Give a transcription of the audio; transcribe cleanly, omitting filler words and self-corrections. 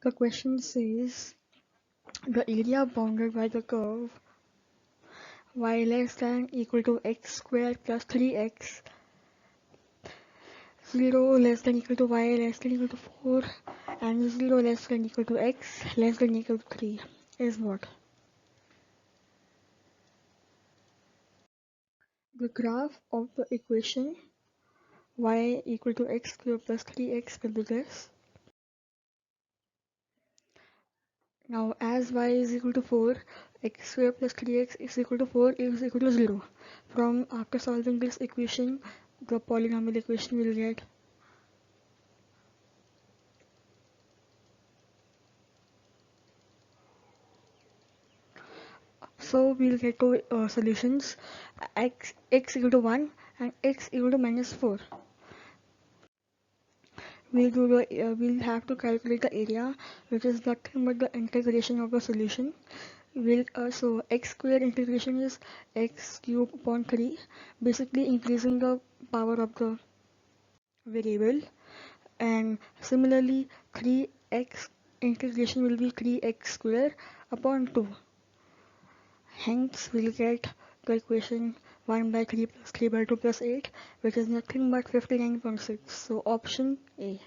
The question says the area bounded by the curve y less than equal to x squared plus 3x 0 less than equal to y less than equal to 4 and 0 less than equal to x less than equal to 3 is what? The graph of the equation y equal to x squared plus 3x will be this. Now as y is equal to 4, x squared plus 3x is equal to 4 is equal to 0. From after solving this equation, the polynomial equation will get so we'll get two solutions, x equal to 1 and x equal to minus 4. We'll have to calculate the area, which is nothing but the integration of the solution. So x squared integration is x cube upon 3, basically increasing the power of the variable, and similarly 3x integration will be 3x squared upon 2. Hence we'll get the equation 1 by 3 plus 3 by 2 plus 8, which is nothing but 59.6. So option A.